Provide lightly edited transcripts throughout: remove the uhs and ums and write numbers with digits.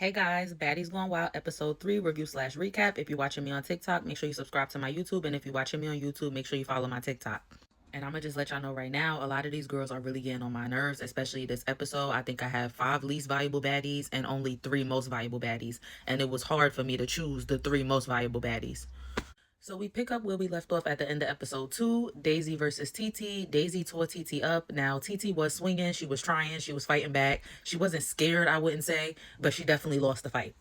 Hey guys, Baddies Going Wild episode 3 review slash recap. If you're watching me on TikTok, make sure you subscribe to my YouTube. And if you're watching me on YouTube, make sure you follow my TikTok. And I'm gonna just let y'all know right now, a lot of these girls are really getting on my nerves, especially this episode. I think I have 5 least valuable baddies and only 3 most valuable baddies. And it was hard for me to choose the 3 most valuable baddies. So we pick up where we left off at the end of episode 2, Daisy versus Titi. Daisy tore Titi up. Now, Titi was swinging. She was trying. She was fighting back. She wasn't scared, I wouldn't say, but she definitely lost the fight.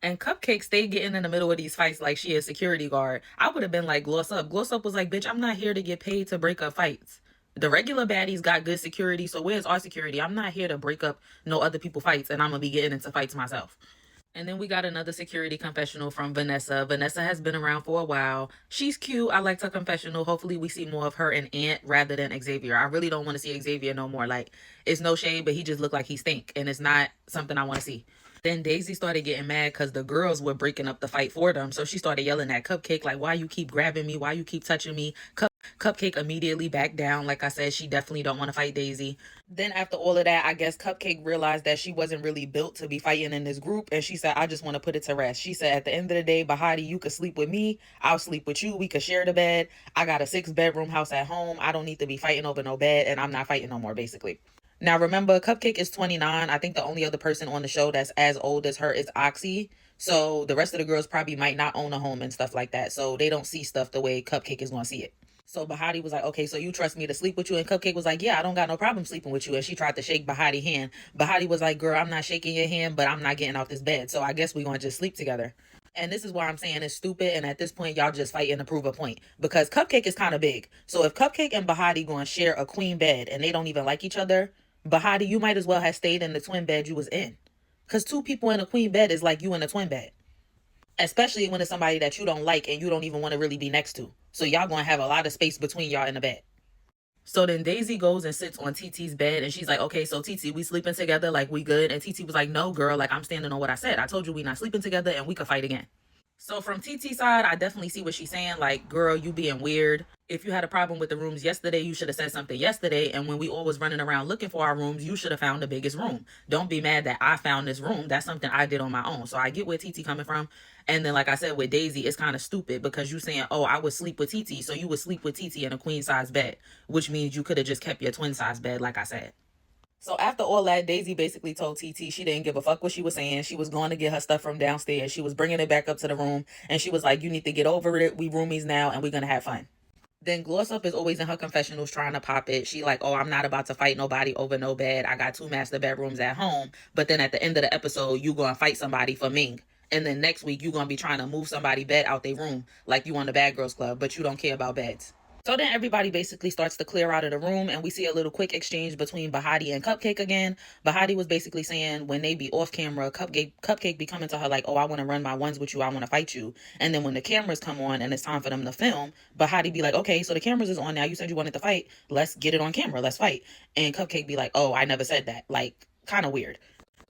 And Cupcake stayed getting in the middle of these fights like she a security guard. I would have been like, Gloss Up. Gloss Up was like, bitch, I'm not here to get paid to break up fights. The regular baddies got good security, so where's our security? I'm not here to break up no other people fights, and I'm going to be getting into fights myself. And then we got another security confessional from Vanessa. Vanessa has been around for a while. She's cute. I liked her confessional. Hopefully we see more of her and Ant rather than Xavier. I really don't want to see Xavier no more. Like, it's no shade, but he just looked like he stink. And it's not something I want to see. Then Daisy started getting mad because the girls were breaking up the fight for them. So she started yelling at Cupcake, like, why you keep grabbing me? Why you keep touching me? Cupcake immediately backed down. Like I said, she definitely don't want to fight Daisy. Then after all of that, I guess Cupcake realized that she wasn't really built to be fighting in this group. And she said, I just want to put it to rest. She said, at the end of the day, Bahadi, you could sleep with me. I'll sleep with you. We could share the bed. I got a 6-bedroom house at home. I don't need to be fighting over no bed. And I'm not fighting no more, basically. Now, remember, Cupcake is 29. I think the only other person on the show that's as old as her is Oxy. So the rest of the girls probably might not own a home and stuff like that. So they don't see stuff the way Cupcake is going to see it. So Bahadi was like, okay, so you trust me to sleep with you? And Cupcake was like, yeah, I don't got no problem sleeping with you. And she tried to shake Bahadi's hand. Bahadi was like, girl, I'm not shaking your hand, but I'm not getting off this bed. So I guess we're going to just sleep together. And this is why I'm saying it's stupid. And at this point, y'all just fighting to prove a point. Because Cupcake is kind of big. So if Cupcake and Bahadi going to share a queen bed and they don't even like each other, Bahadi, you might as well have stayed in the twin bed you was in. Because 2 people in a queen bed is like you in a twin bed. Especially when it's somebody that you don't like and you don't even want to really be next to. So y'all gonna have a lot of space between y'all in the bed. So then Daisy goes and sits on Titi's bed and she's like, okay, so Titi, we sleeping together, like we good? And Titi was like, no, girl, like I'm standing on what I said. I told you we not sleeping together and we could fight again. So from TT's side, I definitely see what she's saying. Like, girl, you being weird. If you had a problem with the rooms yesterday, you should have said something yesterday. And when we all was running around looking for our rooms, you should have found the biggest room. Don't be mad that I found this room. That's something I did on my own. So I get where TT coming from. And then, like I said, with Daisy, it's kind of stupid because you saying, oh, I would sleep with TT. So you would sleep with TT in a queen size bed, which means you could have just kept your twin size bed, like I said. So after all that, Daisy basically told TT she didn't give a fuck what she was saying. She was going to get her stuff from downstairs. She was bringing it back up to the room. And she was like, you need to get over it. We roomies now and we're going to have fun. Then Gloss Up is always in her confessionals trying to pop it. She like, oh, I'm not about to fight nobody over no bed. I got 2 master bedrooms at home. But then at the end of the episode, you going to fight somebody for Ming. And then next week, you going to be trying to move somebody bed out their room like you on the Bad Girls Club. But you don't care about beds. So then everybody basically starts to clear out of the room and we see a little quick exchange between Bahadi and Cupcake again. Bahadi was basically saying when they be off camera, Cupcake be coming to her like, oh, I want to run my ones with you. I want to fight you. And then when the cameras come on and it's time for them to film, Bahadi be like, okay, so the cameras is on now. You said you wanted to fight. Let's get it on camera. Let's fight. And Cupcake be like, oh, I never said that. Like, kind of weird.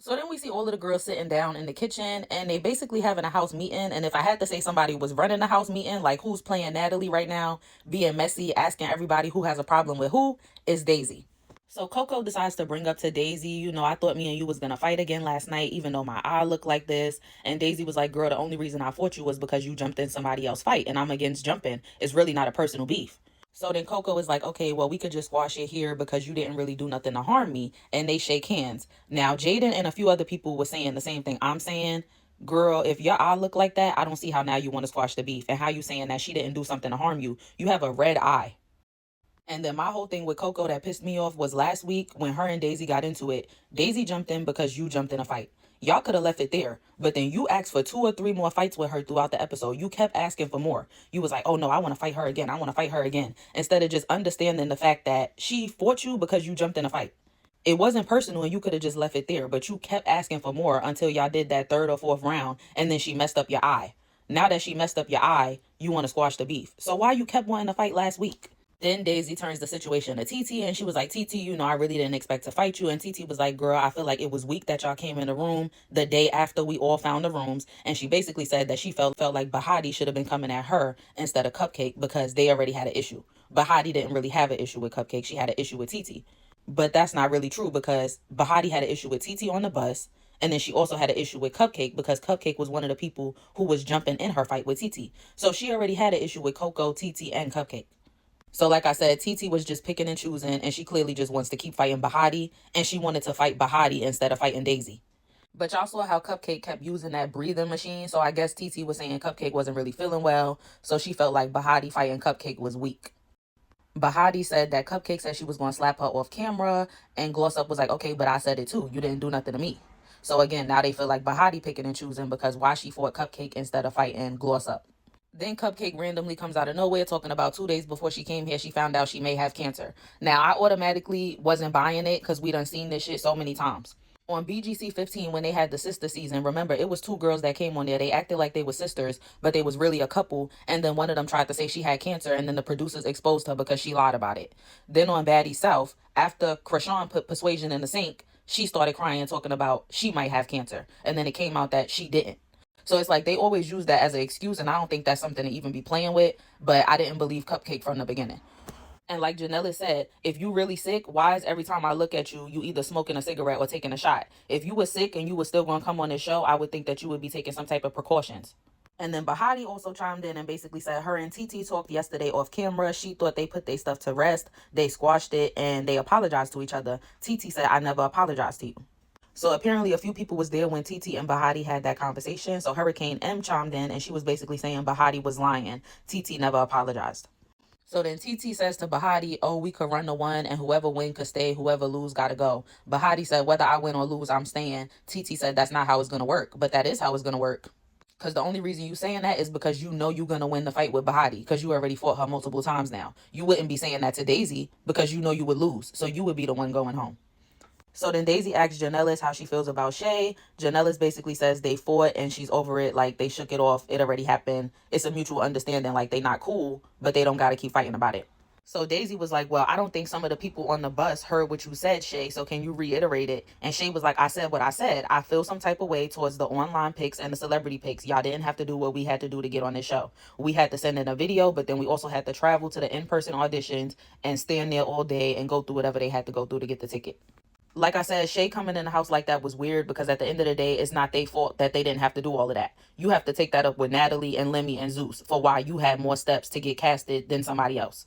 So then we see all of the girls sitting down in the kitchen and they basically having a house meeting. And if I had to say somebody was running the house meeting, like who's playing Natalie right now, being messy, asking everybody who has a problem with who, is Daisy. So Coco decides to bring up to Daisy, you know, I thought me and you was going to fight again last night, even though my eye looked like this. And Daisy was like, girl, the only reason I fought you was because you jumped in somebody else's fight. And I'm against jumping. It's really not a personal beef. So then Coco is like, okay, well, we could just squash it here because you didn't really do nothing to harm me. And they shake hands. Now, Jaden and a few other people were saying the same thing I'm saying. Girl, if your eye look like that, I don't see how now you want to squash the beef. And how you saying that she didn't do something to harm you. You have a red eye. And then my whole thing with Coco that pissed me off was last week when her and Daisy got into it. Daisy jumped in because you jumped in a fight. Y'all could have left it there, but then you asked for 2 or 3 more fights with her throughout the episode. You kept asking for more. You was like, oh no, I want to fight her again. I want to fight her again. Instead of just understanding the fact that she fought you because you jumped in a fight. It wasn't personal and you could have just left it there, but you kept asking for more until y'all did that 3rd or 4th round and then she messed up your eye. Now that she messed up your eye, you want to squash the beef. So why you kept wanting to fight last week? Then Daisy turns the situation to Titi and she was like, Titi, you know, I really didn't expect to fight you. And Titi was like, girl, I feel like it was weak that y'all came in the room the day after we all found the rooms. And she basically said that she felt like Bahadi should have been coming at her instead of Cupcake because they already had an issue. Bahadi didn't really have an issue with Cupcake. She had an issue with Titi. But that's not really true because Bahadi had an issue with Titi on the bus. And then she also had an issue with Cupcake because Cupcake was one of the people who was jumping in her fight with Titi. So she already had an issue with Coco, Titi, and Cupcake. So like I said, Titi was just picking and choosing, and she clearly just wants to keep fighting Bahadi, and she wanted to fight Bahadi instead of fighting Daisy. But y'all saw how Cupcake kept using that breathing machine, so I guess Titi was saying Cupcake wasn't really feeling well, so she felt like Bahadi fighting Cupcake was weak. Bahadi said that Cupcake said she was going to slap her off camera, and Gloss Up was like, okay, but I said it too. You didn't do nothing to me. So again, now they feel like Bahadi picking and choosing because why she fought Cupcake instead of fighting Gloss Up. Then Cupcake randomly comes out of nowhere talking about 2 days before she came here, she found out she may have cancer. Now, I automatically wasn't buying it because we done seen this shit so many times. On BGC 15, when they had the sister season, remember, it was two girls that came on there. They acted like they were sisters, but they was really a couple. And then one of them tried to say she had cancer, and then the producers exposed her because she lied about it. Then on Baddies South, after Krishan put Persuasion in the sink, she started crying, talking about she might have cancer. And then it came out that she didn't. So it's like they always use that as an excuse, and I don't think that's something to even be playing with, but I didn't believe Cupcake from the beginning. And like Janella said, if you really sick, why is every time I look at you, you either smoking a cigarette or taking a shot? If you were sick and you were still going to come on this show, I would think that you would be taking some type of precautions. And then Bahadi also chimed in and basically said her and Titi talked yesterday off camera. She thought they put their stuff to rest. They squashed it and they apologized to each other. Titi said, I never apologized to you. So apparently a few people was there when Titi and Bahadi had that conversation. So Hurricane M chimed in and she was basically saying Bahadi was lying. Titi never apologized. So then Titi says to Bahadi, oh, we could run the one and whoever win could stay, whoever lose gotta go. Bahadi said, whether I win or lose, I'm staying. Titi said that's not how it's gonna work, but that is how it's gonna work. Because the only reason you saying that is because you know you're going to win the fight with Bahadi because you already fought her multiple times now. You wouldn't be saying that to Daisy because you know you would lose. So you would be the one going home. So then Daisy asks Janellis how she feels about Shay. Janellis basically says they fought and she's over it. Like they shook it off. It already happened. It's a mutual understanding. Like they not cool, but they don't got to keep fighting about it. So Daisy was like, well, I don't think some of the people on the bus heard what you said, Shay. So can you reiterate it? And Shay was like, I said what I said. I feel some type of way towards the online pics and the celebrity pics. Y'all didn't have to do what we had to do to get on this show. We had to send in a video, but then we also had to travel to the in-person auditions and stand there all day and go through whatever they had to go through to get the ticket. Like I said, Shay coming in the house like that was weird because at the end of the day, it's not their fault that they didn't have to do all of that. You have to take that up with Natalie and Lemmy and Zeus for why you had more steps to get casted than somebody else.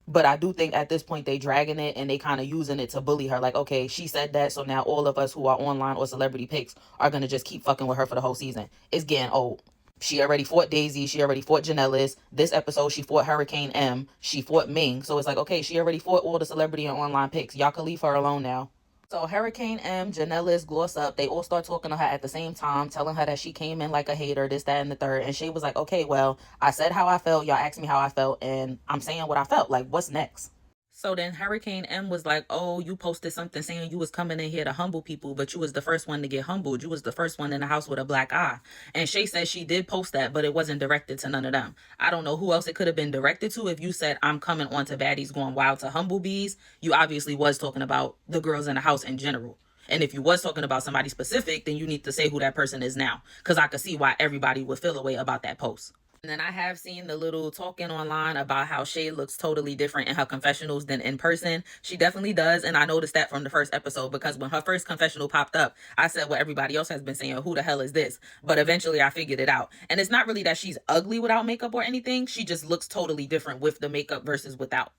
But I do think at this point they dragging it and they kind of using it to bully her. Like, okay, she said that, so now all of us who are online or celebrity pics are going to just keep fucking with her for the whole season. It's getting old. She already fought Daisy. She already fought Janellis. This episode, she fought Hurricane M. She fought Ming. So it's like, okay, she already fought all the celebrity and online pics. Y'all can leave her alone now. So Hurricane M, Janellis, Gloss Up, they all start talking to her at the same time, telling her that she came in like a hater, this, that, and the third. And Shay was like, okay, well, I said how I felt. Y'all asked me how I felt, and I'm saying what I felt. Like, what's next? So then Hurricane M was like, oh, you posted something saying you was coming in here to humble people, but you was the first one to get humbled. You was the first one in the house with a black eye. And Shay said she did post that, but it wasn't directed to none of them. I don't know who else it could have been directed to. If you said, I'm coming on to Baddies going wild to humble bees, you obviously was talking about the girls in the house in general. And if you was talking about somebody specific, then you need to say who that person is now. Because I could see why everybody would feel a way about that post. And then I have seen the little talking online about how Shay looks totally different in her confessionals than in person. She definitely does. And I noticed that from the first episode because when her first confessional popped up, I said what everybody else has been saying, who the hell is this? But eventually I figured it out. And it's not really that she's ugly without makeup or anything. She just looks totally different with the makeup versus without.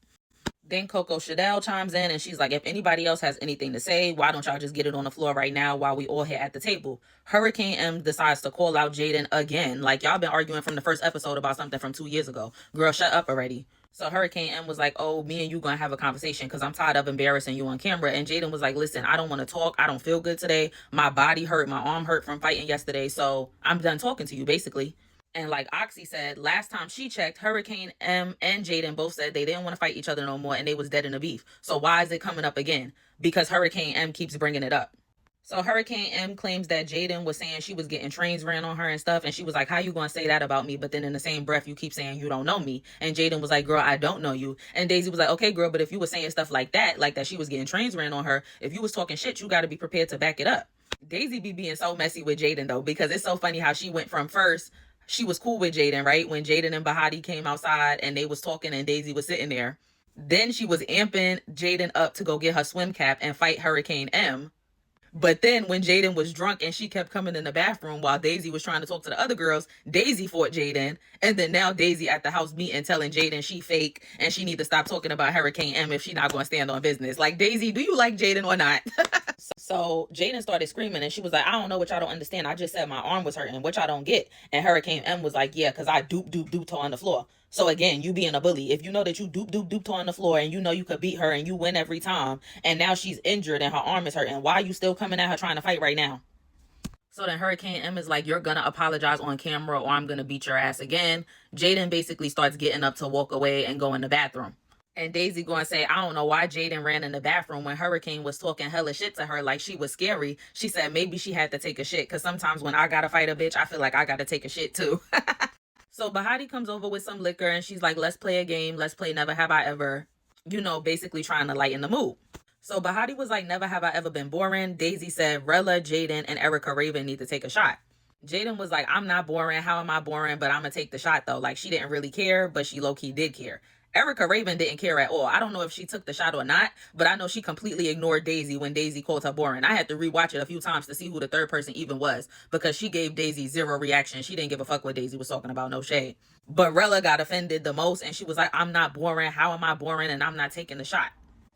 Then Coco Chanel chimes in and she's like, if anybody else has anything to say, why don't y'all just get it on the floor right now while we all here at the table? Hurricane M decides to call out Jaden again. Like, y'all been arguing from the first episode about something from 2 years ago. Girl, shut up already. So Hurricane M was like, oh, me and you gonna have a conversation because I'm tired of embarrassing you on camera. And Jaden was like, listen, I don't want to talk. I don't feel good today. My body hurt. My arm hurt from fighting yesterday. So I'm done talking to you, basically. And like Oxy said, last time she checked, Hurricane M and Jaden both said they didn't want to fight each other no more and they was dead in the beef. So why is it coming up again? Because Hurricane M keeps bringing it up. So Hurricane M claims that Jaden was saying she was getting trains ran on her and stuff. And she was like, how you going to say that about me? But then in the same breath, you keep saying you don't know me. And Jaden was like, girl, I don't know you. And Daisy was like, okay, girl, but if you were saying stuff like that she was getting trains ran on her, if you was talking shit, you got to be prepared to back it up. Daisy be being so messy with Jaden though, because it's so funny how she went from first, she was cool with Jaden, right? When Jaden and Bahadi came outside and they was talking and Daisy was sitting there. Then she was amping Jaden up to go get her swim cap and fight Hurricane M. But then when Jaden was drunk and she kept coming in the bathroom while Daisy was trying to talk to the other girls, Daisy fought Jaden. And then now Daisy at the house meeting telling Jaden she fake and she need to stop talking about Hurricane M if she not going to stand on business. Like, Daisy, do you like Jaden or not? So Jaden started screaming and she was like, I don't know what y'all don't understand. I just said my arm was hurting. What y'all don't get? And Hurricane M was like, yeah, because I duped her on the floor. So again, you being a bully. If you know that you duped her on the floor and you know you could beat her and you win every time, and now she's injured and her arm is hurting, why are you still coming at her trying to fight right now? So then Hurricane M is like, you're going to apologize on camera or I'm going to beat your ass again. Jaden basically starts getting up to walk away and go in the bathroom. And Daisy going to say, I don't know why Jaden ran in the bathroom when Hurricane was talking hella shit to her like she was scary. She said maybe she had to take a shit because sometimes when I got to fight a bitch, I feel like I got to take a shit too. So Bahadi comes over with some liquor and she's like, let's play a game. Let's play Never Have I Ever. You know, basically trying to lighten the mood. So Bahadi was like, never have I ever been boring. Daisy said, Rella, Jaden, and Erica Raven need to take a shot. Jaden was like, I'm not boring. How am I boring? But I'm going to take the shot, though. Like, she didn't really care, but she low-key did care. Erica Raven didn't care at all. I don't know if she took the shot or not, but I know she completely ignored Daisy when Daisy called her boring. I had to rewatch it a few times to see who the third person even was because she gave Daisy zero reaction. She didn't give a fuck what Daisy was talking about, no shade. But Rella got offended the most, and she was like, I'm not boring. How am I boring? And I'm not taking the shot.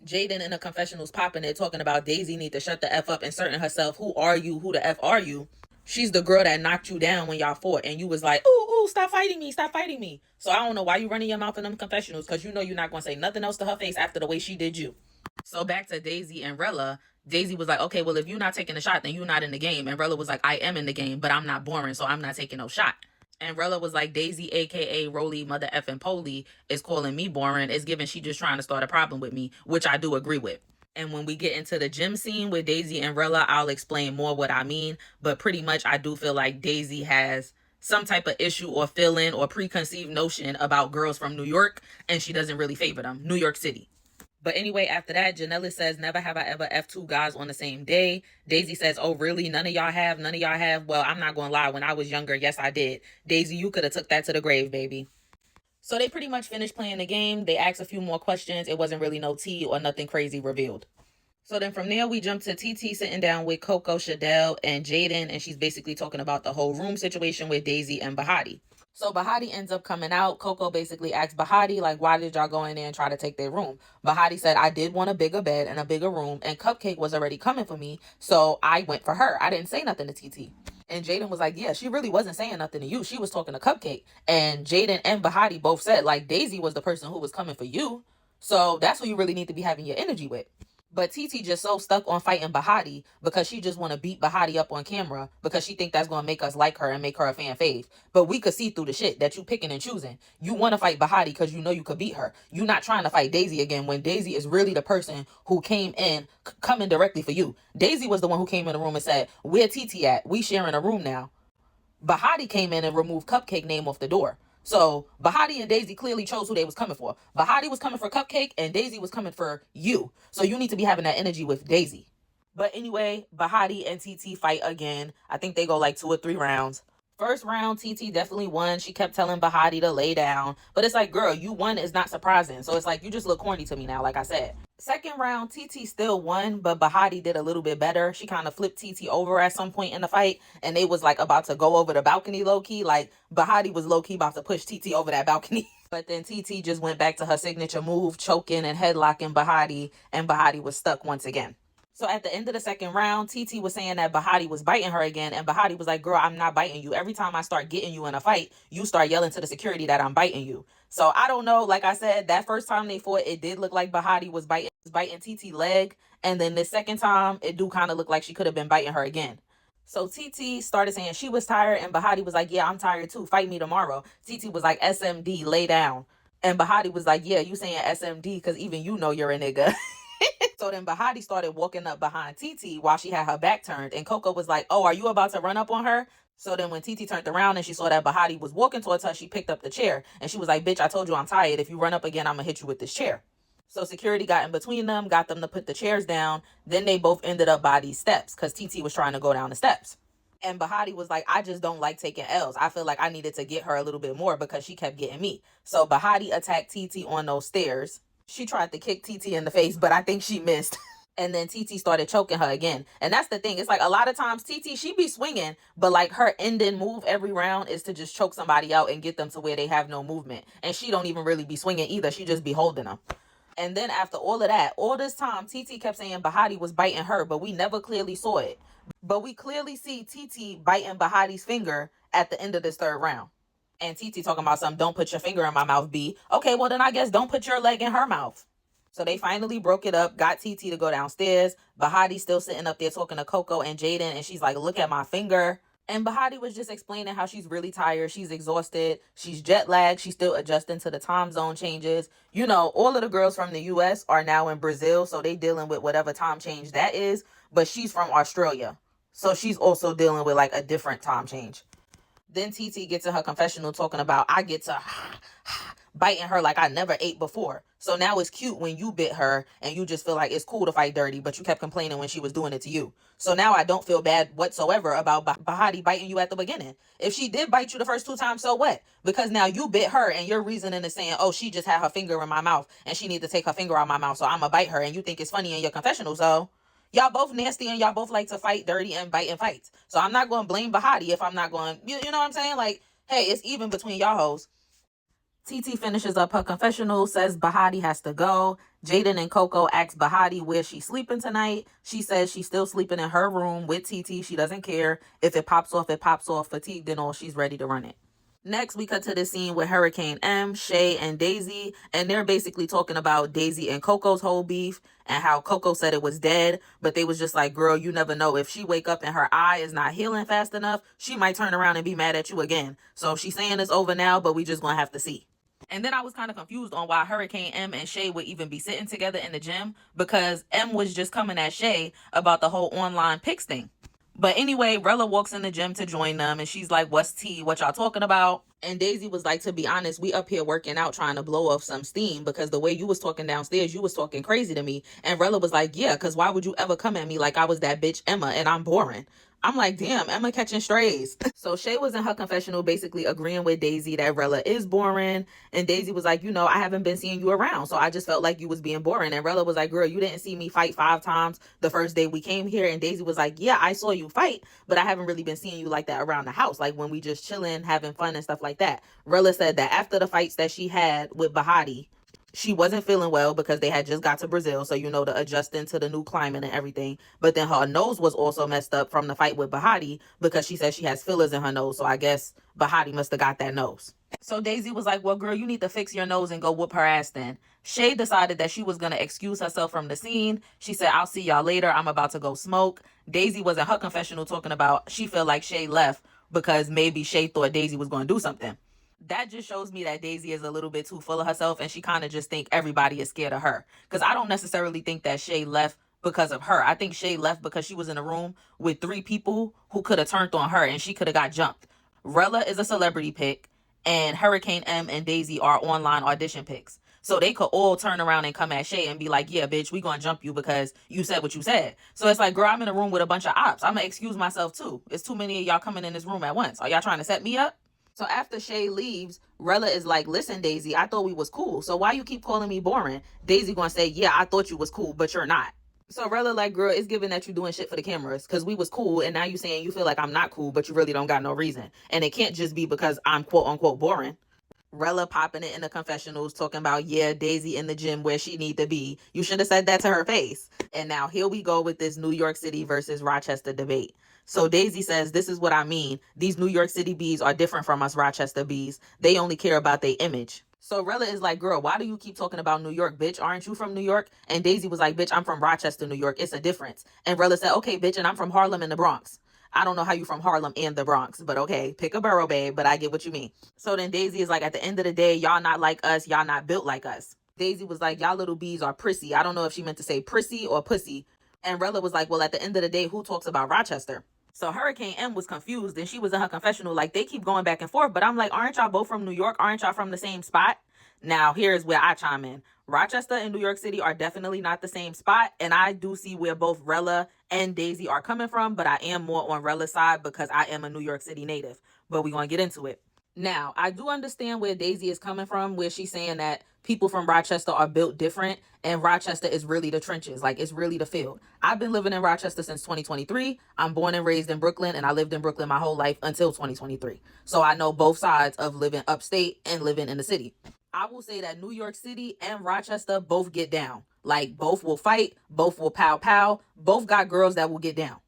Jaden in the confessionals popping it, talking about Daisy need to shut the F up, inserting herself. Who are you? Who the F are you? She's the girl that knocked you down when y'all fought, and you was like, ooh, stop fighting me, stop fighting me. So I don't know why you running your mouth in them confessionals, because you know you're not going to say nothing else to her face after the way she did you. So back to Daisy and Rella. Daisy was like, okay, well, if you're not taking the shot, then you're not in the game. And Rella was like, I am in the game, but I'm not boring, so I'm not taking no shot. And Rella was like, Daisy, a.k.a. Roly, mother effing Polly, is calling me boring. It's given she just trying to start a problem with me, which I do agree with. And when we get into the gym scene with Daisy and Rella, I'll explain more what I mean. But pretty much I do feel like Daisy has some type of issue or feeling or preconceived notion about girls from New York, and she doesn't really favor them. New York City. But anyway, after that, Janella says, never have I ever F2 guys on the same day. Daisy says, oh, really? None of y'all have? None of y'all have? Well, I'm not going to lie. When I was younger, yes, I did. Daisy, you could have took that to the grave, baby. So they pretty much finished playing the game. They asked a few more questions. It wasn't really no tea or nothing crazy revealed. So then from there, we jump to Titi sitting down with Coco, Shadell, and Jaden. And she's basically talking about the whole room situation with Daisy and Bahadi. So Bahadi ends up coming out. Coco basically asks Bahadi, like, why did y'all go in there and try to take their room? Bahadi said, I did want a bigger bed and a bigger room, and Cupcake was already coming for me, so I went for her. I didn't say nothing to TT. And Jaden was like, yeah, she really wasn't saying nothing to you. She was talking to Cupcake. And Jaden and Bahadi both said, like, Daisy was the person who was coming for you. So that's who you really need to be having your energy with. But Titi just so stuck on fighting Bahadi because she just want to beat Bahadi up on camera because she think that's going to make us like her and make her a fan fave. But we could see through the shit that you picking and choosing. You want to fight Bahadi because you know you could beat her. You not trying to fight Daisy again when Daisy is really the person who came in, coming directly for you. Daisy was the one who came in the room and said, where Titi at? We sharing a room now. Bahadi came in and removed Cupcake name off the door. So Bahadi and Daisy clearly chose who they was coming for. Bahadi was coming for Cupcake and Daisy was coming for you. So you need to be having that energy with Daisy. But anyway, Bahadi and TT fight again. I think they go like 2 or 3 rounds. First round, TT definitely won. She kept telling Bahadi to lay down. But it's like, girl, you won is not surprising. So it's like, you just look corny to me now, like I said. Second round, TT still won, but Bahadi did a little bit better. She kind of flipped TT over at some point in the fight, and they was like about to go over the balcony low-key. Like, Bahadi was low-key about to push TT over that balcony. But then TT just went back to her signature move, choking and headlocking Bahadi, and Bahadi was stuck once again. So at the end of the second round, TT was saying that Bahadi was biting her again, and Bahadi was like, girl, I'm not biting you. Every time I start getting you in a fight, you start yelling to the security that I'm biting you. So I don't know. Like I said, that first time they fought, it did look like Bahadi was biting TT leg. And then the second time, it do kind of look like she could have been biting her again. So TT started saying she was tired, and Bahadi was like, yeah, I'm tired too. Fight me tomorrow. TT was like, SMD, lay down. And Bahadi was like, yeah, you saying SMD because even you know you're a nigga. So then Bahadi started walking up behind TT while she had her back turned. And Coco was like, oh, are you about to run up on her? So then when TT turned around and she saw that Bahadi was walking towards her, she picked up the chair. And she was like, bitch, I told you I'm tired. If you run up again, I'm going to hit you with this chair. So security got in between them, got them to put the chairs down. Then they both ended up by these steps because TT was trying to go down the steps. And Bahadi was like, I just don't like taking L's. I feel like I needed to get her a little bit more because she kept getting me. So Bahadi attacked TT on those stairs. She tried to kick TT in the face, but I think she missed. And then Titi started choking her again. And that's the thing. It's like a lot of times Titi, she be swinging, but like her ending move every round is to just choke somebody out and get them to where they have no movement. And she don't even really be swinging either. She just be holding them. And then after all of that, all this time, Titi kept saying Bahadi was biting her, but we never clearly saw it. But we clearly see Titi biting Bahadi's finger at the end of this third round. And Titi talking about something, don't put your finger in my mouth, B. Okay, well then I guess don't put your leg in her mouth. So they finally broke it up, got Titi to go downstairs. Bahadi still sitting up there talking to Coco and Jaden, and she's like, look at my finger. And Bahadi was just explaining how she's really tired, she's exhausted, she's jet lagged, she's still adjusting to the time zone changes. You know, all of the girls from the US are now in Brazil, so they dealing with whatever time change that is, but she's from Australia. So she's also dealing with like a different time change. Then Titi gets in her confessional talking about, I get to biting her like I never ate before. So now it's cute when you bit her and you just feel like it's cool to fight dirty, but you kept complaining when she was doing it to you. So now I don't feel bad whatsoever about Bahadi biting you at the beginning. If she did bite you the first 2 times, so what? Because now you bit her and your reasoning is saying, oh, she just had her finger in my mouth and she need to take her finger out of my mouth, so I'm gonna bite her, and you think it's funny in your confessional. So y'all both nasty and y'all both like to fight dirty and bite and fight. So I'm not going to blame Bahadi if I'm not going, you know what I'm saying? Like, hey, it's even between y'all hoes. Titi finishes up her confessional, says Bahadi has to go. Jaden and Coco ask Bahadi where she's sleeping tonight. She says she's still sleeping in her room with Titi. She doesn't care. If it pops off, it pops off. Fatigued and all, she's ready to run it. Next, we cut to the scene with Hurricane M, Shay, and Daisy, and they're basically talking about Daisy and Coco's whole beef and how Coco said it was dead, but they was just like, girl, you never know. If she wake up and her eye is not healing fast enough, she might turn around and be mad at you again. So she's saying it's over now, but we just gonna have to see. And then I was kind of confused on why Hurricane M and Shay would even be sitting together in the gym, because M was just coming at Shay about the whole online pics thing. But anyway, Rella walks in the gym to join them, and she's like, what's tea? What y'all talking about? And Daisy was like, to be honest, we up here working out trying to blow off some steam, because the way you was talking downstairs, you was talking crazy to me. And Rella was like, yeah, because why would you ever come at me like I was that bitch Emma and I'm boring? I'm like, damn, Emma catching strays. So Shay was in her confessional basically agreeing with Daisy that Rella is boring. And Daisy was like, you know, I haven't been seeing you around, so I just felt like you was being boring. And Rella was like, girl, you didn't see me fight 5 times the first day we came here. And Daisy was like, yeah, I saw you fight, but I haven't really been seeing you like that around the house, like when we just chilling, having fun and stuff like that. Rella said that after the fights that she had with Bahadi, she wasn't feeling well because they had just got to Brazil. So, you know, the adjusting to the new climate and everything. But then her nose was also messed up from the fight with Bahadi because she said she has fillers in her nose. So I guess Bahadi must have got that nose. So Daisy was like, well, girl, you need to fix your nose and go whoop her ass then. Shay decided that she was going to excuse herself from the scene. She said, I'll see y'all later. I'm about to go smoke. Daisy was in her confessional talking about she felt like Shay left because maybe Shay thought Daisy was going to do something. That just shows me that Daisy is a little bit too full of herself, and she kind of just think everybody is scared of her. Because I don't necessarily think that Shay left because of her. I think Shay left because she was in a room with 3 people who could have turned on her and she could have got jumped. Rella is a celebrity pick, and Hurricane M and Daisy are online audition picks. So they could all turn around and come at Shay and be like, yeah, bitch, we gonna jump you because you said what you said. So it's like, girl, I'm in a room with a bunch of ops. I'm gonna excuse myself too. It's too many of y'all coming in this room at once. Are y'all trying to set me up? So after Shay leaves, Rella is like, listen, Daisy, I thought we was cool. So why you keep calling me boring? Daisy gonna say, yeah, I thought you was cool, but you're not. So Rella like, girl, it's given that you doing shit for the cameras because we was cool. And now you saying you feel like I'm not cool, but you really don't got no reason. And it can't just be because I'm quote unquote boring. Rella popping it in the confessionals talking about, yeah, Daisy in the gym where she need to be. You should have said that to her face. And now here we go with this New York City versus Rochester debate. So Daisy says, this is what I mean. These New York City bees are different from us Rochester bees. They only care about their image. So Rella is like, girl, why do you keep talking about New York, bitch? Aren't you from New York? And Daisy was like, bitch, I'm from Rochester, New York. It's a difference. And Rella said, okay, bitch, and I'm from Harlem in the Bronx. I don't know how you from Harlem and the Bronx, but okay, pick a borough, babe, but I get what you mean. So then Daisy is like, at the end of the day, y'all not like us. Y'all not built like us. Daisy was like, y'all little bees are prissy. I don't know if she meant to say prissy or pussy. And Rella was like, well, at the end of the day, who talks about Rochester? So Hurricane M was confused, and she was in her confessional like, they keep going back and forth. But I'm like, aren't y'all both from New York? Aren't y'all from the same spot? Now, here's where I chime in. Rochester and New York City are definitely not the same spot. And I do see where both Rella and Daisy are coming from. But I am more on Rella's side because I am a New York City native. But we're going to get into it. Now, I do understand where Daisy is coming from, where she's saying that people from Rochester are built different, and Rochester is really the trenches. Like, it's really the field. I've been living in Rochester since 2023. I'm born and raised in Brooklyn, and I lived in Brooklyn my whole life until 2023. So I know both sides of living upstate and living in the city. I will say that New York City and Rochester both get down. Like, both will fight, both will pow pow, both got girls that will get down.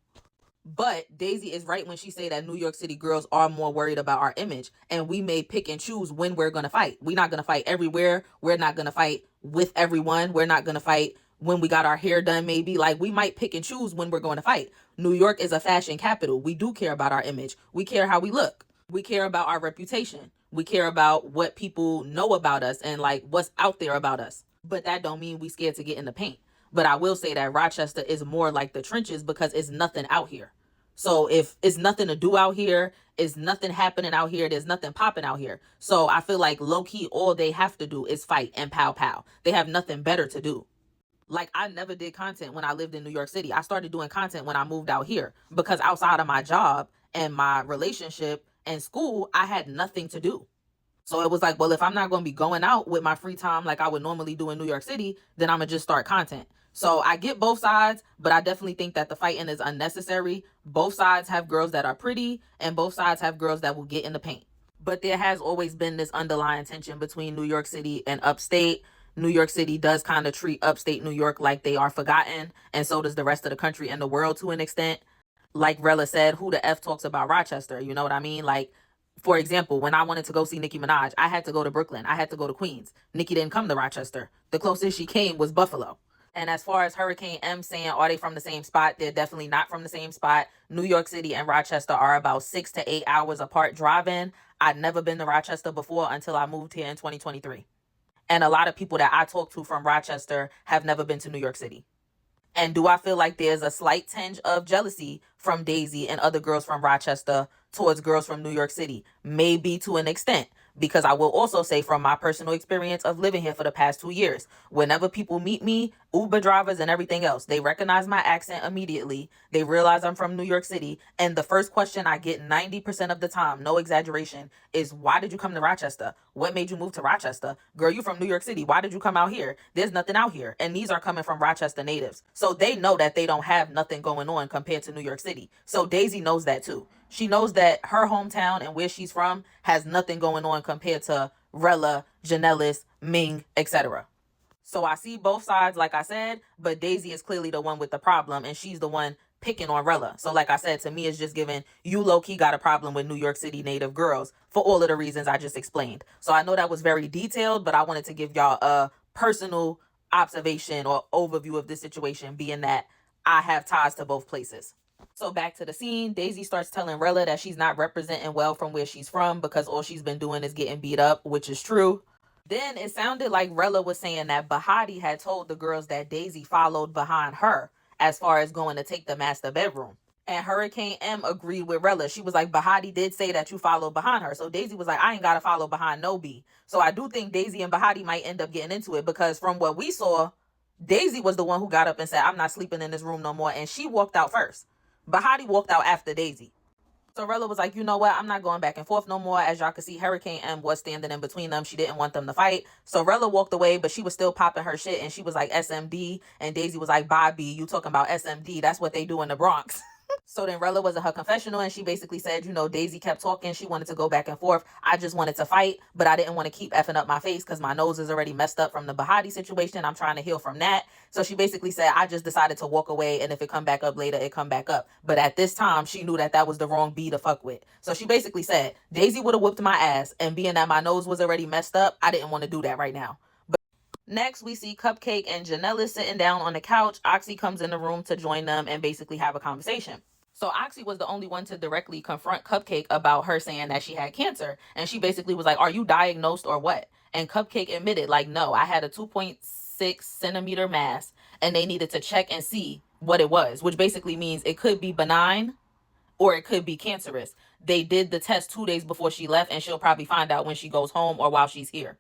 But Daisy is right when she say that New York City girls are more worried about our image, and we may pick and choose when we're going to fight. We're not going to fight everywhere. We're not going to fight with everyone. We're not going to fight when we got our hair done, maybe. Like, we might pick and choose when we're going to fight. New York is a fashion capital. We do care about our image. We care how we look. We care about our reputation. We care about what people know about us and like what's out there about us. But that don't mean we scared to get in the paint. But I will say that Rochester is more like the trenches because it's nothing out here. So if it's nothing to do out here, it's nothing happening out here, there's nothing popping out here. So I feel like low key, all they have to do is fight and pow pow. They have nothing better to do. Like, I never did content when I lived in New York City. I started doing content when I moved out here because outside of my job and my relationship and school, I had nothing to do. So it was like, well, if I'm not going to be going out with my free time like I would normally do in New York City, then I'm going to just start content. So I get both sides, but I definitely think that the fighting is unnecessary. Both sides have girls that are pretty, and both sides have girls that will get in the paint. But there has always been this underlying tension between New York City and upstate. New York City does kind of treat upstate New York like they are forgotten, and so does the rest of the country and the world to an extent. Like Rella said, who the F talks about Rochester? You know what I mean? Like, for example, when I wanted to go see Nicki Minaj, I had to go to Brooklyn. I had to go to Queens. Nicki didn't come to Rochester. The closest she came was Buffalo. And as far as Hurricane M saying, are they from the same spot? They're definitely not from the same spot. New York City and Rochester are about 6 to 8 hours apart driving. I'd never been to Rochester before until I moved here in 2023. And a lot of people that I talk to from Rochester have never been to New York City. And do I feel like there's a slight tinge of jealousy from Daisy and other girls from Rochester towards girls from New York City? Maybe to an extent. Because I will also say from my personal experience of living here for the past 2 years, whenever people meet me, Uber drivers and everything else, they recognize my accent immediately. They realize I'm from New York City. And the first question I get 90% of the time, no exaggeration, is why did you come to Rochester? What made you move to Rochester? Girl, you from New York City. Why did you come out here? There's nothing out here. And these are coming from Rochester natives. So they know that they don't have nothing going on compared to New York City. So Daisy knows that too. She knows that her hometown and where she's from has nothing going on compared to Rella, Janellis, Ming, etc. So I see both sides, like I said, but Daisy is clearly the one with the problem, and she's the one picking on Rella. So like I said, to me, it's just giving you low-key got a problem with New York City native girls for all of the reasons I just explained. So I know that was very detailed, but I wanted to give y'all a personal observation or overview of this situation, being that I have ties to both places. So back to the scene, Daisy starts telling Rella that she's not representing well from where she's from because all she's been doing is getting beat up, which is true. Then it sounded like Rella was saying that Bahadi had told the girls that Daisy followed behind her as far as going to take the master bedroom. And Hurricane M agreed with Rella. She was like, Bahadi did say that you followed behind her. So Daisy was like, I ain't got to follow behind no B. So I do think Daisy and Bahadi might end up getting into it because from what we saw, Daisy was the one who got up and said, I'm not sleeping in this room no more. And she walked out first. Bahadi walked out after Daisy. So Rella was like, you know what? I'm not going back and forth no more. As y'all can see, Hurricane M was standing in between them. She didn't want them to fight. So Rella walked away, but she was still popping her shit. And she was like, SMD. And Daisy was like, Bobby, you talking about SMD. That's what they do in the Bronx. So then Rella was in her confessional and she basically said, you know, Daisy kept talking. She wanted to go back and forth. I just wanted to fight, but I didn't want to keep effing up my face because my nose is already messed up from the Bahadi situation. I'm trying to heal from that. So she basically said, I just decided to walk away. And if it come back up later, it come back up. But at this time, she knew that that was the wrong B to fuck with. So she basically said, Daisy would have whooped my ass. And being that my nose was already messed up, I didn't want to do that right now. Next, we see Cupcake and Janella sitting down on the couch. Oxy comes in the room to join them and basically have a conversation. So Oxy was the only one to directly confront Cupcake about her saying that she had cancer. And she basically was like, are you diagnosed or what? And Cupcake admitted, like, no, I had a 2.6 centimeter mass and they needed to check and see what it was, which basically means it could be benign or it could be cancerous. They did the test 2 days before she left and she'll probably find out when she goes home or while she's here.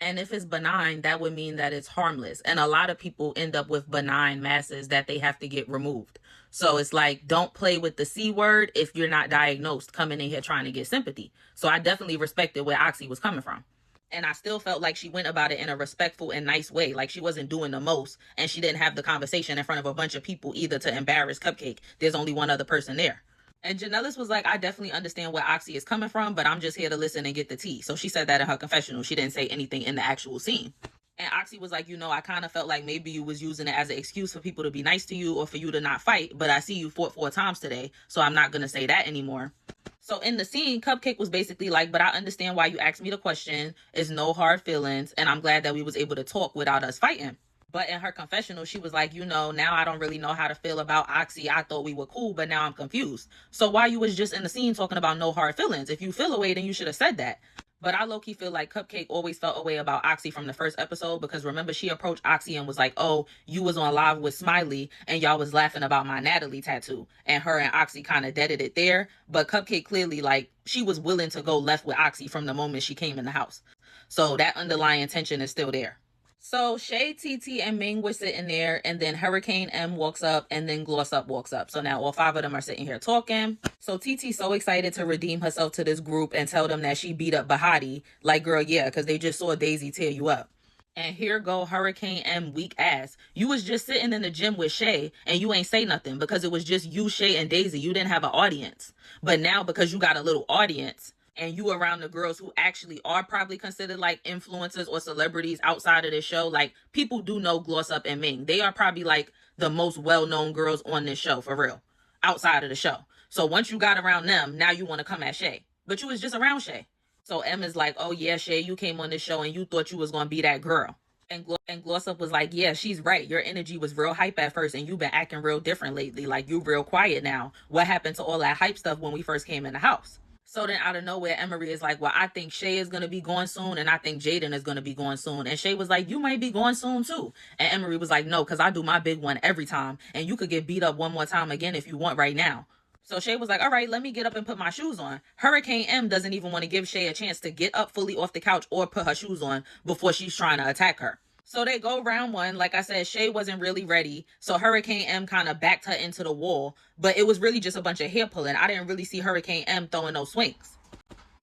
And if it's benign, that would mean that it's harmless. And a lot of people end up with benign masses that they have to get removed. So it's like, don't play with the C word if you're not diagnosed coming in here trying to get sympathy. So I definitely respected where Oxy was coming from. And I still felt like she went about it in a respectful and nice way. Like she wasn't doing the most and she didn't have the conversation in front of a bunch of people either to embarrass Cupcake. There's only one other person there. And Janellis was like, I definitely understand where Oxy is coming from, but I'm just here to listen and get the tea. So she said that in her confessional. She didn't say anything in the actual scene. And Oxy was like, I kind of felt like maybe you was using it as an excuse for people to be nice to you or for you to not fight. But I see you fought 4 times today, so I'm not going to say that anymore. So in the scene, Cupcake was basically like, but I understand why you asked me the question. It's no hard feelings. And I'm glad that we was able to talk without us fighting. But in her confessional, she was like, now I don't really know how to feel about Oxy. I thought we were cool, but now I'm confused. So why you was just in the scene talking about no hard feelings? If you feel a way, then you should have said that. But I low-key feel like Cupcake always felt a way about Oxy from the first episode because remember she approached Oxy and was like, oh, you was on live with Smiley and y'all was laughing about my Natalie tattoo. And her and Oxy kind of deaded it there. But Cupcake clearly, like, she was willing to go left with Oxy from the moment she came in the house. So that underlying tension is still there. So Shay, Titi, and Ming were sitting there, and then Hurricane M walks up, and then Gloss Up walks up. So now all 5 of them are sitting here talking. So Titi's so excited to redeem herself to this group and tell them that she beat up Bahadi. Like, girl, yeah, because they just saw Daisy tear you up. And here go Hurricane M, weak ass. You was just sitting in the gym with Shay, and you ain't say nothing because it was just you, Shay, and Daisy. You didn't have an audience. But now because you got a little audience, and you around the girls who actually are probably considered like influencers or celebrities outside of this show, like people do know Gloss Up and Ming. They are probably like the most well-known girls on this show for real, outside of the show. So once you got around them, now you want to come at Shay. But you was just around Shay. So Em is like, oh yeah, Shay, you came on this show and you thought you was going to be that girl. And Gloss Up was like, yeah, she's right. Your energy was real hype at first and you've been acting real different lately. Like you real quiet now. What happened to all that hype stuff when we first came in the house? So then out of nowhere, Emery is like, well, I think Shay is going to be going soon. And I think Jaden is going to be going soon. And Shay was like, you might be going soon too. And Emery was like, no, because I do my big one every time. And you could get beat up one more time again if you want right now. So Shay was like, all right, let me get up and put my shoes on. Hurricane M doesn't even want to give Shay a chance to get up fully off the couch or put her shoes on before she's trying to attack her. So they go round 1. Like I said, Shay wasn't really ready. So Hurricane M kind of backed her into the wall. But it was really just a bunch of hair pulling. I didn't really see Hurricane M throwing no swings.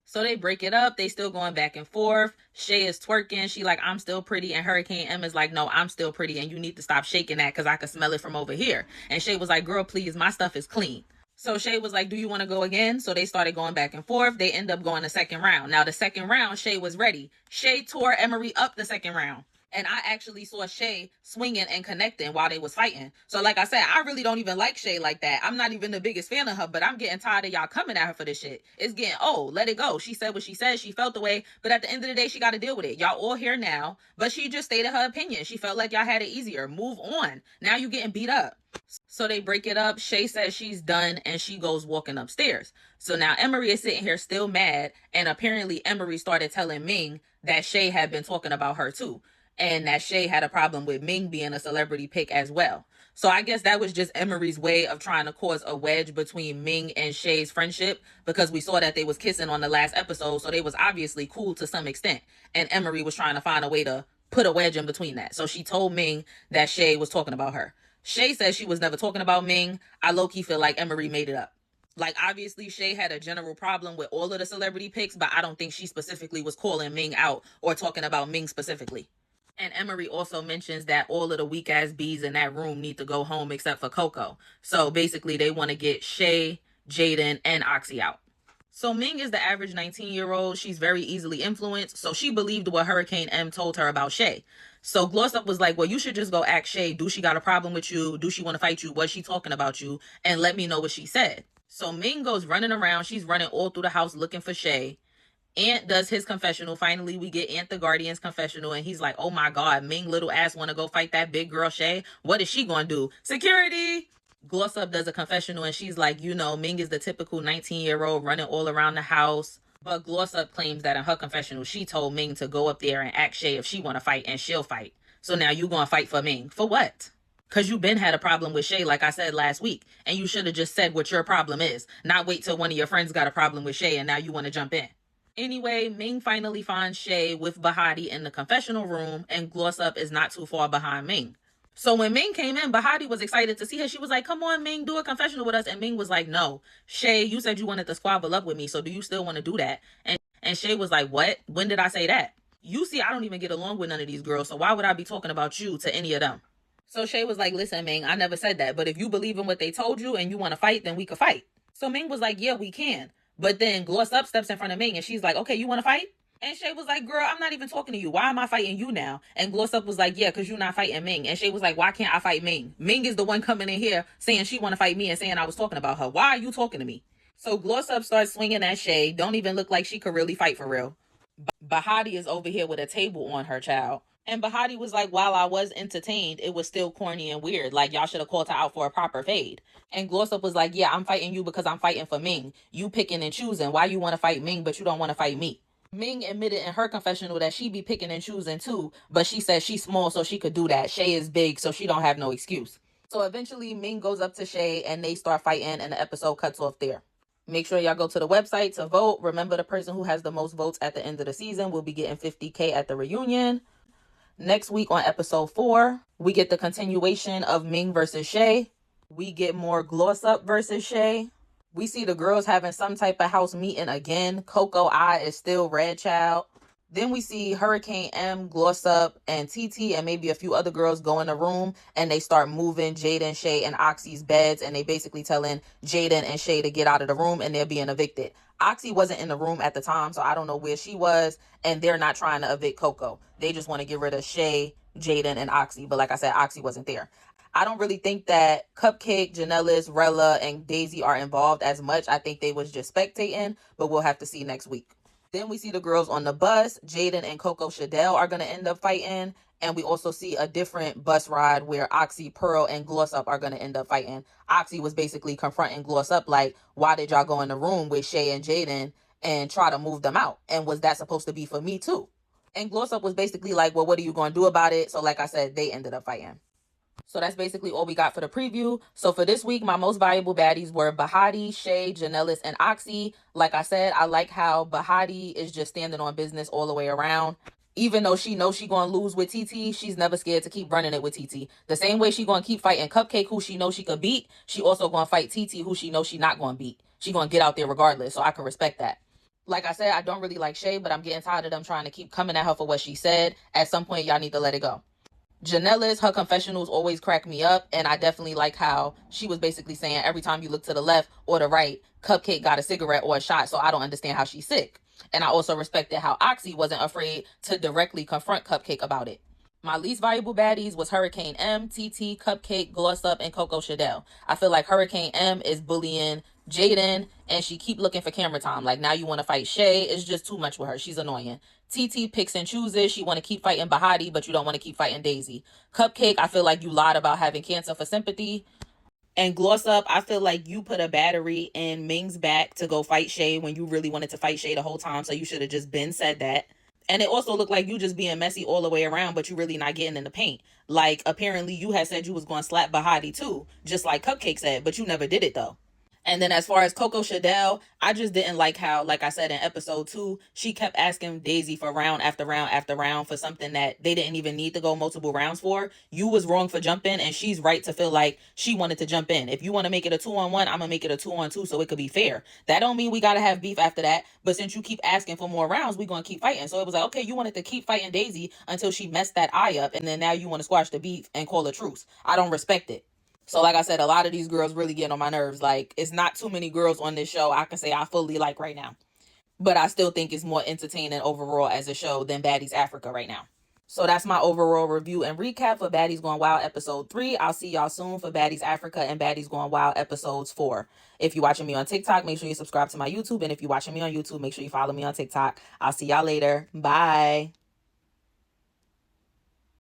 So they break it up. They still going back and forth. Shay is twerking. She like, I'm still pretty. And Hurricane M is like, no, I'm still pretty. And you need to stop shaking that because I can smell it from over here. And Shay was like, girl, please, my stuff is clean. So Shay was like, do you want to go again? So they started going back and forth. They end up going the second round. Now, the second round, Shay was ready. Shay tore Emery up the second round. And I actually saw Shay swinging and connecting while they was fighting. So like I said, I really don't even like Shay like that. I'm not even the biggest fan of her, but I'm getting tired of y'all coming at her for this shit. It's getting, oh, let it go. She said what she said. She felt the way. But at the end of the day, she got to deal with it. Y'all all here now. But she just stated her opinion. She felt like y'all had it easier. Move on. Now you getting beat up. So they break it up. Shay says she's done and she goes walking upstairs. So now Emery is sitting here still mad. And apparently Emery started telling Ming that Shay had been talking about her too. And that Shay had a problem with Ming being a celebrity pick as well. So I guess that was just Emery's way of trying to cause a wedge between Ming and Shay's friendship because we saw that they was kissing on the last episode. So they was obviously cool to some extent. And Emery was trying to find a way to put a wedge in between that. So she told Ming that Shay was talking about her. Shay says she was never talking about Ming. I low-key feel like Emery made it up. Like, obviously, Shay had a general problem with all of the celebrity picks, but I don't think she specifically was calling Ming out or talking about Ming specifically. And Emery also mentions that all of the weak-ass bees in that room need to go home except for Coco. So basically, they want to get Shay, Jaden, and Oxy out. So Ming is the average 19-year-old. She's very easily influenced. So she believed what Hurricane M told her about Shay. So Gloss Up was like, well, you should just go ask Shay. Do she got a problem with you? Do she want to fight you? Was she talking about you? And let me know what she said. So Ming goes running around. She's running all through the house looking for Shay. Ant does his confessional. Finally, we get Ant the Guardian's confessional. And he's like, oh my God, Ming little ass want to go fight that big girl Shay. What is she going to do? Security! Gloss Up does a confessional and she's like, Ming is the typical 19-year-old running all around the house. But Gloss Up claims that in her confessional, she told Ming to go up there and ask Shay if she want to fight and she'll fight. So now you going to fight for Ming. For what? Because you been had a problem with Shay, like I said last week. And you should have just said what your problem is. Not wait till one of your friends got a problem with Shay and now you want to jump in. Anyway, Ming finally finds Shay with Bahadi in the confessional room and Gloss Up is not too far behind Ming. So when Ming came in, Bahadi was excited to see her. She was like, come on, Ming, do a confessional with us. And Ming was like, no. Shay, you said you wanted to squabble up with me, so do you still want to do that? And Shay was like, what? When did I say that? You see, I don't even get along with none of these girls, so why would I be talking about you to any of them? So Shay was like, listen, Ming, I never said that, but if you believe in what they told you and you want to fight, then we could fight. So Ming was like, yeah, we can. But then Gloss Up steps in front of Ming and she's like, okay, you want to fight? And Shay was like, girl, I'm not even talking to you. Why am I fighting you now? And Gloss Up was like, yeah, because you're not fighting Ming. And Shay was like, why can't I fight Ming? Ming is the one coming in here saying she want to fight me and saying I was talking about her. Why are you talking to me? So Gloss Up starts swinging at Shay. Don't even look like she could really fight for real. Bahadi is over here with a table on her, child. And Bahadi was like, while I was entertained, it was still corny and weird. Like, y'all should have called her out for a proper fade. And Glossop was like, yeah, I'm fighting you because I'm fighting for Ming. You picking and choosing. Why you want to fight Ming, but you don't want to fight me? Ming admitted in her confessional that she be picking and choosing too, but she said she's small so she could do that. Shay is big so she don't have no excuse. So eventually Ming goes up to Shay and they start fighting and the episode cuts off there. Make sure y'all go to the website to vote. Remember, the person who has the most votes at the end of the season will be getting $50K at the reunion. Next week on episode 4, we get the continuation of Ming versus Shay. We get more Gloss Up versus Shay. We see the girls having some type of house meeting again. Coco Eye is still red, child. Then we see Hurricane M, Gloss Up, and Titi, and maybe a few other girls go in the room, and they start moving Jaden, Shay, and Oxy's beds, and they basically telling Jaden and Shay to get out of the room, and they're being evicted. Oxy wasn't in the room at the time, so I don't know where she was, and they're not trying to evict Coco. They just want to get rid of Shay, Jaden, and Oxy, but like I said, Oxy wasn't there. I don't really think that Cupcake, Janellis, Rella, and Daisy are involved as much. I think they was just spectating, but we'll have to see next week. Then we see the girls on the bus. Jaden and Coco Shadell are going to end up fighting. And we also see a different bus ride where Oxy, Pearl, and Gloss Up are going to end up fighting. Oxy was basically confronting Gloss Up like, why did y'all go in the room with Shay and Jaden and try to move them out? And was that supposed to be for me too? And Gloss Up was basically like, well, what are you going to do about it? So like I said, they ended up fighting. So that's basically all we got for the preview. So for this week, my most valuable baddies were Bahadi, Shay, Janellis, and Oxy. Like I said, I like how Bahadi is just standing on business all the way around. Even though she knows she gonna lose with TT, she's never scared to keep running it with TT. The same way she gonna keep fighting Cupcake, who she knows she could beat, she also gonna fight TT, who she knows she not gonna beat. She gonna get out there regardless, so I can respect that. Like I said, I don't really like Shay, but I'm getting tired of them trying to keep coming at her for what she said. At some point, y'all need to let it go. Janellis, her confessionals always crack me up, and I definitely like how she was basically saying every time you look to the left or the right, Cupcake got a cigarette or a shot, so I don't understand how she's sick. And I also respected how Oxy wasn't afraid to directly confront Cupcake about it. My least valuable baddies was Hurricane M, TT, Cupcake, Gloss Up, and Coco Shadell. I feel like Hurricane M is bullying Jaden, and she keep looking for camera time. Like, now you want to fight Shay. It's just too much with her. She's annoying. TT picks and chooses. She want to keep fighting Bahadi, but you don't want to keep fighting Daisy. Cupcake, I feel like you lied about having cancer for sympathy. And Gloss Up, I feel like you put a battery in Ming's back to go fight Shay when you really wanted to fight Shay the whole time, so you should have just been said that. And it also looked like you just being messy all the way around, but you really not getting in the paint. Like, apparently you had said you was going to slap Bahadi too, just like Cupcake said, but you never did it though. And then as far as Coco Shadell, I just didn't like how, like I said in episode 2, she kept asking Daisy for round after round after round for something that they didn't even need to go multiple rounds for. You was wrong for jumping, and she's right to feel like she wanted to jump in. If you want to make it a 2-on-1, I'm going to make it a 2-on-2 so it could be fair. That don't mean we got to have beef after that, but since you keep asking for more rounds, we going to keep fighting. So it was like, okay, you wanted to keep fighting Daisy until she messed that eye up, and then now you want to squash the beef and call a truce. I don't respect it. So like I said, a lot of these girls really getting on my nerves. Like, it's not too many girls on this show I can say I fully like right now. But I still think it's more entertaining overall as a show than Baddies Africa right now. So that's my overall review and recap for Baddies Gone Wild episode 3. I'll see y'all soon for Baddies Africa and Baddies Gone Wild episodes 4. If you're watching me on TikTok, make sure you subscribe to my YouTube. And if you're watching me on YouTube, make sure you follow me on TikTok. I'll see y'all later. Bye.